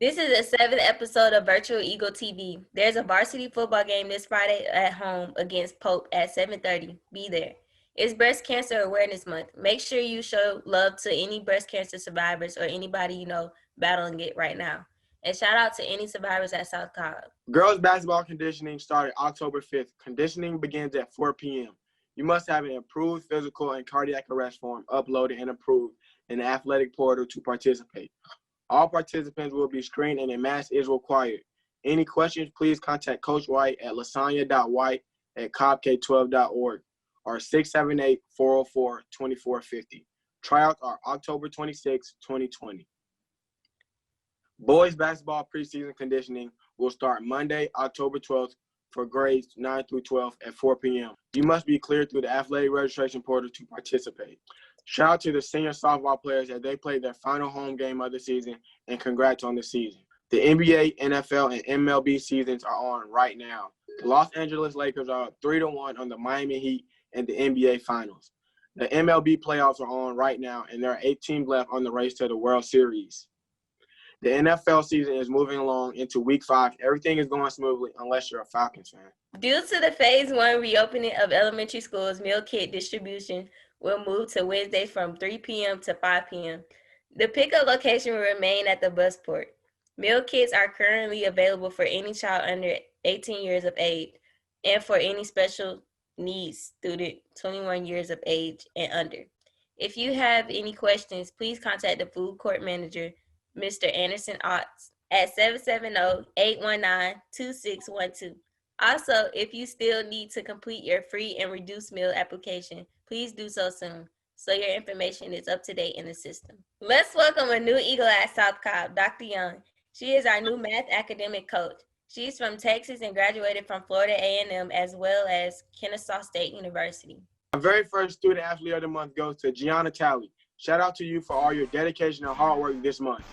This is the seventh episode of Virtual Eagle TV. There's a varsity football game this Friday at home against Pope at 7:30. Be there. It's Breast Cancer Awareness Month. Make sure you show love to any breast cancer survivors or anybody you know battling it right now. And shout out to any survivors at South Cobb. Girls basketball conditioning started October 5th. Conditioning begins at 4 p.m. You must have an improved physical and cardiac arrest form uploaded and approved in the athletic portal to participate. All participants will be screened and a mask is required. Any questions, please contact Coach White at lasagna.white@cobbk12.org or 678-404-2450. Tryouts are October 26, 2020. Boys basketball preseason conditioning will start Monday, October 12th for grades 9 through 12 at 4 p.m. You must be cleared through the athletic registration portal to participate. Shout out to the senior softball players as they played their final home game of the season, and congrats on the season. The NBA, NFL, and MLB seasons are on right now. The Los Angeles Lakers are up 3-1 on the Miami Heat in the NBA Finals. The MLB playoffs are on right now, and there are 8 teams left on the race to the World Series. The NFL season is moving along into week 5. Everything is going smoothly unless you're a Falcons fan. Due to the Phase 1 reopening of elementary schools, meal kit distribution will move to Wednesday from 3 p.m. to 5 p.m. The pickup location will remain at the busport. Meal kits are currently available for any child under 18 years of age and for any special needs student 21 years of age and under. If you have any questions, please contact the food court manager, Mr. Anderson Otts, at 770-819-2612. Also, if you still need to complete your free and reduced meal application, please do so soon, so your information is up to date in the system. Let's welcome a new Eagle at South Cobb, Dr. Young. She is our new math academic coach. She's from Texas and graduated from Florida A&M as well as Kennesaw State University. My very first student athlete of the month goes to Gianna Talley. Shout out to you for all your dedication and hard work this month.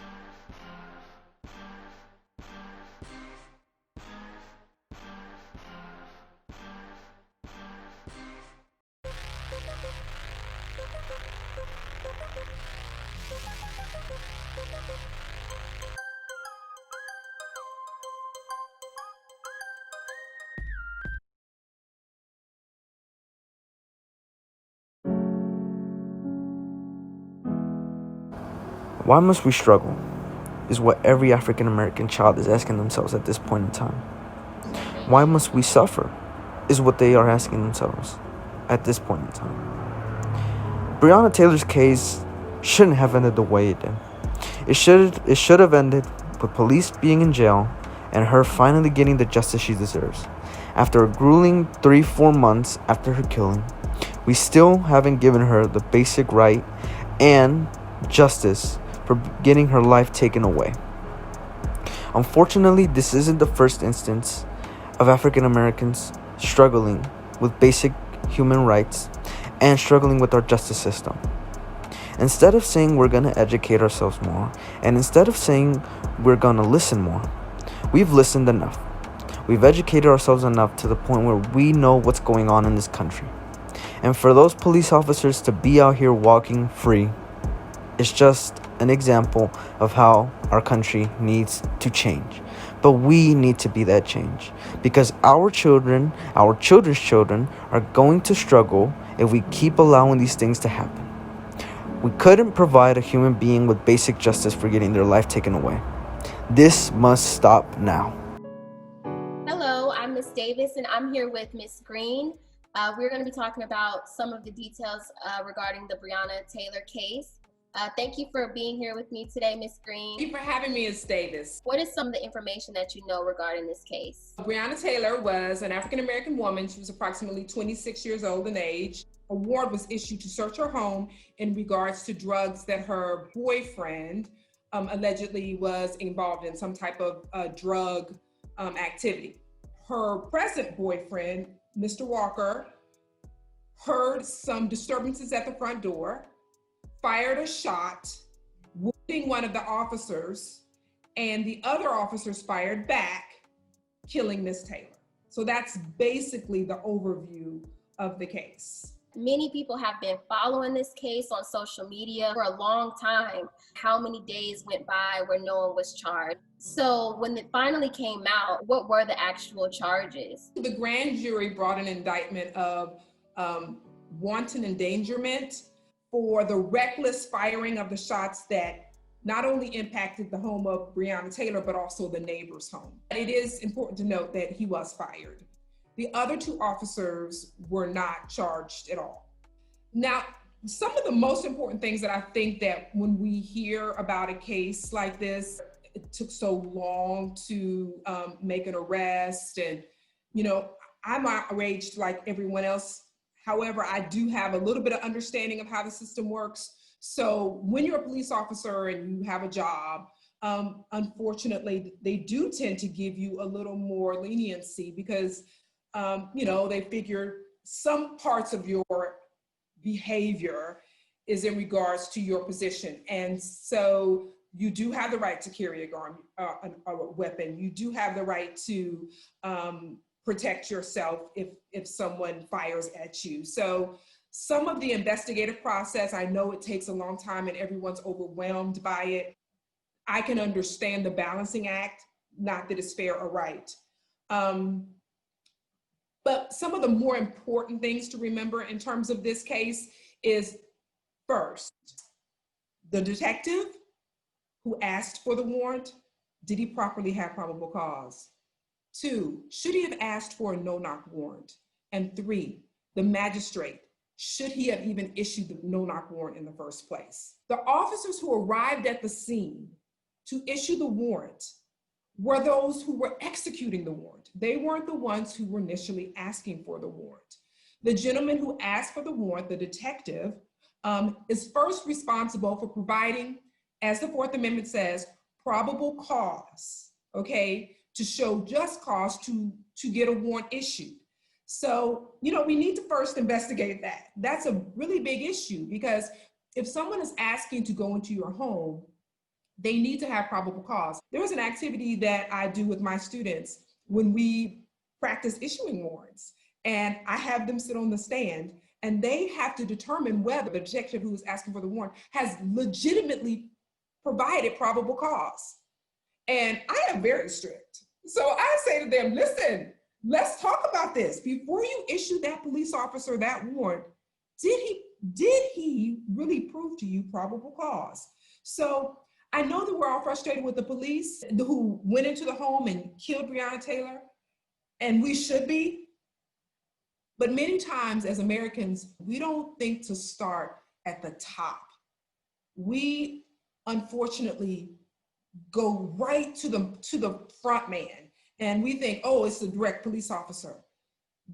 Why must we struggle? Is what every African American child is asking themselves at this point in time. Why must we suffer? Is what they are asking themselves at this point in time. Breonna Taylor's case shouldn't have ended the way it did. It should have ended with police being in jail and her finally getting the justice she deserves. After a grueling 3-4 months after her killing, we still haven't given her the basic right and justice for getting her life taken away. Unfortunately, this isn't the first instance of African Americans struggling with basic human rights and struggling with our justice system. Instead of saying we're going to educate ourselves more, and instead of saying we're going to listen more, we've listened enough. We've educated ourselves enough to the point where we know what's going on in this country. And for those police officers to be out here walking free, it's just an example of how our country needs to change. But we need to be that change, because our children, our children's children, are going to struggle if we keep allowing these things to happen. We couldn't provide a human being with basic justice for getting their life taken away. This must stop now. Hello, I'm Miss Davis, and I'm here with Miss Green. We're going to be talking about some of the details regarding the Breonna Taylor case. Thank you for being here with me today, Miss Green. Thank you for having me, Ms. Davis. What is some of the information that you know regarding this case? Breonna Taylor was an African-American woman. She was approximately 26 years old in age. A warrant was issued to search her home in regards to drugs that her boyfriend allegedly was involved in, some type of drug activity. Her present boyfriend, Mr. Walker, heard some disturbances at the front door, fired a shot, wounding one of the officers, and the other officers fired back, killing Miss Taylor. So that's basically the overview of the case. Many people have been following this case on social media for a long time. How many days went by where no one was charged? So when it finally came out, what were the actual charges? The grand jury brought an indictment of wanton endangerment for the reckless firing of the shots that not only impacted the home of Breonna Taylor, but also the neighbor's home. It is important to note that he was fired. The other two officers were not charged at all. Now, some of the most important things that I think that when we hear about a case like this, it took so long to make an arrest, and I'm outraged like everyone else. However, I do have a little bit of understanding of how the system works. So when you're a police officer and you have a job, unfortunately, they do tend to give you a little more leniency because, they figure some parts of your behavior is in regards to your position. And so you do have the right to carry a weapon. You do have the right to protect yourself if someone fires at you. So some of the investigative process, I know it takes a long time and everyone's overwhelmed by it. I can understand the balancing act, not that it's fair or right. But some of the more important things to remember in terms of this case is, first, the detective who asked for the warrant, did he properly have probable cause? 2, should he have asked for a no-knock warrant? And 3, the magistrate, should he have even issued the no-knock warrant in the first place? The officers who arrived at the scene to issue the warrant were those who were executing the warrant. They weren't the ones who were initially asking for the warrant. The gentleman who asked for the warrant, the detective, is first responsible for providing, as the Fourth Amendment says, probable cause, okay, to show just cause to get a warrant issued. So, we need to first investigate that. That's a really big issue because if someone is asking to go into your home, they need to have probable cause. There was an activity that I do with my students when we practice issuing warrants, and I have them sit on the stand and they have to determine whether the detective who is asking for the warrant has legitimately provided probable cause. And I am very strict. So I say to them, listen, let's talk about this. Before you issue that police officer that warrant, did he really prove to you probable cause? So I know that we're all frustrated with the police who went into the home and killed Breonna Taylor, and we should be. But many times as Americans, we don't think to start at the top. We unfortunately go right to the front man, and we think, oh, it's a direct police officer.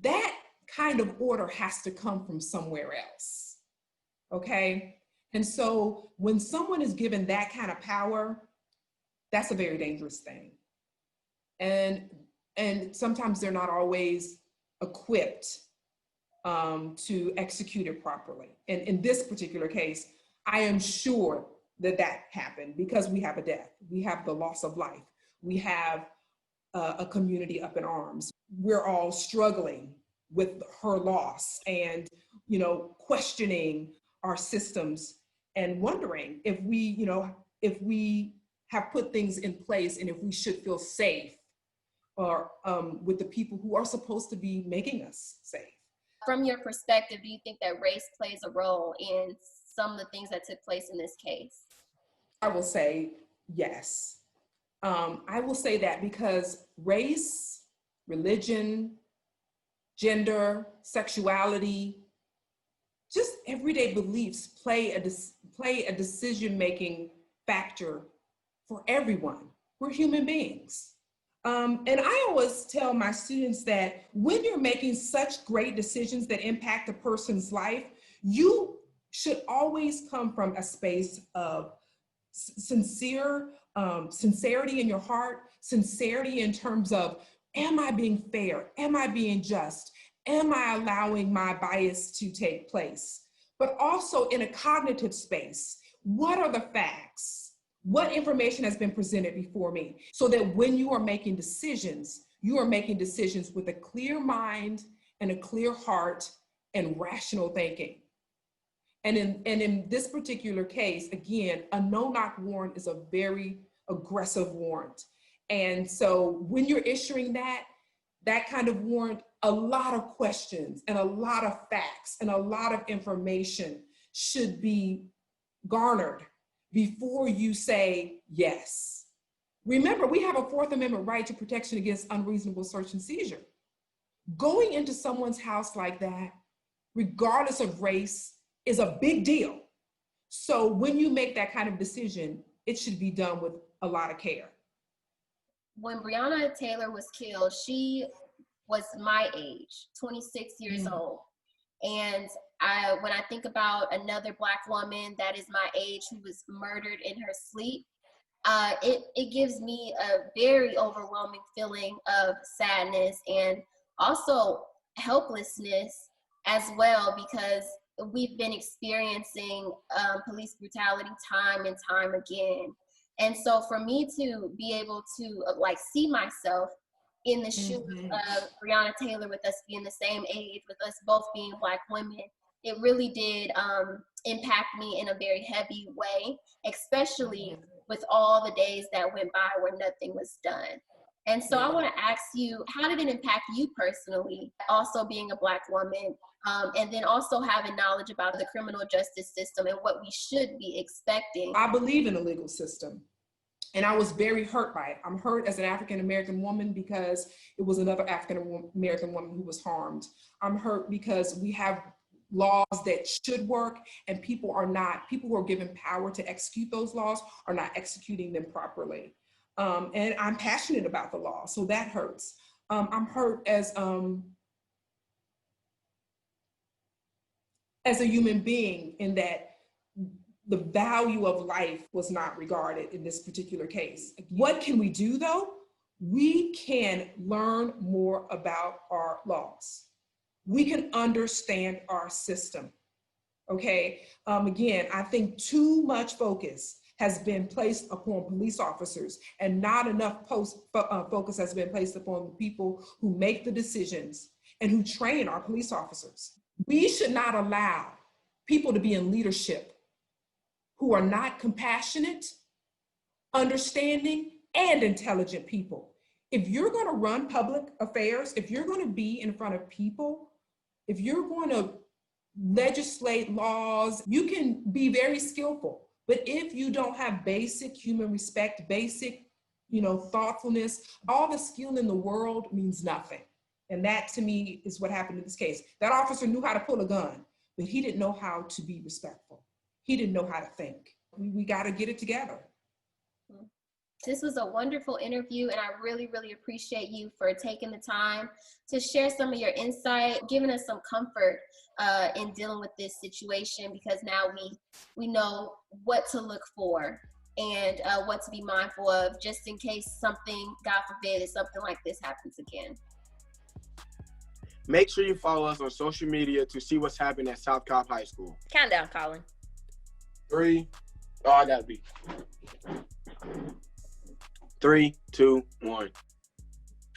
That kind of order has to come from somewhere else, okay? And so when someone is given that kind of power, that's a very dangerous thing. And sometimes they're not always equipped to execute it properly. And in this particular case, I am sure that happened because we have a death, we have the loss of life, we have a community up in arms. We're all struggling with her loss and, questioning our systems and wondering if we have put things in place and if we should feel safe or with the people who are supposed to be making us safe. From your perspective, do you think that race plays a role in some of the things that took place in this case? I will say yes. I will say that because race, religion, gender, sexuality, just everyday beliefs play a decision-making factor for everyone. We're human beings. And I always tell my students that when you're making such great decisions that impact a person's life, you should always come from a space of sincerity in your heart, sincerity in terms of, am I being fair? Am I being just? Am I allowing my bias to take place? But also in a cognitive space, what are the facts? What information has been presented before me? So that when you are making decisions, you are making decisions with a clear mind and a clear heart and rational thinking. And in this particular case, again, a no-knock warrant is a very aggressive warrant. And so when you're issuing that kind of warrant, a lot of questions and a lot of facts and a lot of information should be garnered before you say yes. Remember, we have a Fourth Amendment right to protection against unreasonable search and seizure. Going into someone's house like that, regardless of race, is a big deal. So when you make that kind of decision, it should be done with a lot of care. When Breonna Taylor was killed, she was my age, 26 years old. And when I think about another Black woman that is my age who was murdered in her sleep, it gives me a very overwhelming feeling of sadness and also helplessness as well, because we've been experiencing police brutality time and time again. And so for me to be able to like see myself in the shoes of Breonna Taylor, with us being the same age, with us both being Black women, it really did impact me in a very heavy way, especially with all the days that went by where nothing was done. And so I want to ask you, how did it impact you personally, also being a Black woman, and then also having knowledge about the criminal justice system and what we should be expecting? I believe in the legal system, and I was very hurt by it. I'm hurt as an African-American woman because it was another African-American woman who was harmed. I'm hurt because we have laws that should work, and people who are given power to execute those laws are not executing them properly. And I'm passionate about the law, so that hurts. I'm hurt as a human being, in that the value of life was not regarded in this particular case. What can we do though? We can learn more about our laws. We can understand our system, okay? Again, I think too much focus has been placed upon police officers, and not enough focus has been placed upon the people who make the decisions and who train our police officers. We should not allow people to be in leadership who are not compassionate, understanding, and intelligent people. If you're going to run public affairs, if you're going to be in front of people, if you're going to legislate laws, you can be very skillful. But if you don't have basic human respect, basic, thoughtfulness, all the skill in the world means nothing. And that, to me, is what happened in this case. That officer knew how to pull a gun, but he didn't know how to be respectful. He didn't know how to think. We got to get it together. This was a wonderful interview, and I really, really appreciate you for taking the time to share some of your insight, giving us some comfort in dealing with this situation, because now we know what to look for and what to be mindful of, just in case something, God forbid, if something like this happens again. Make sure you follow us on social media to see what's happening at South Cobb High School. Countdown, Colin. 3. Oh, I gotta be. 3, 2, 1.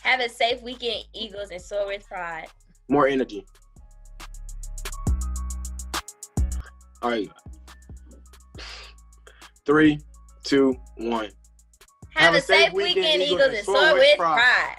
Have a safe weekend, Eagles, and soar with pride. More energy. All right. 3, 2, 1. Have a safe weekend, Eagles, and soar with pride.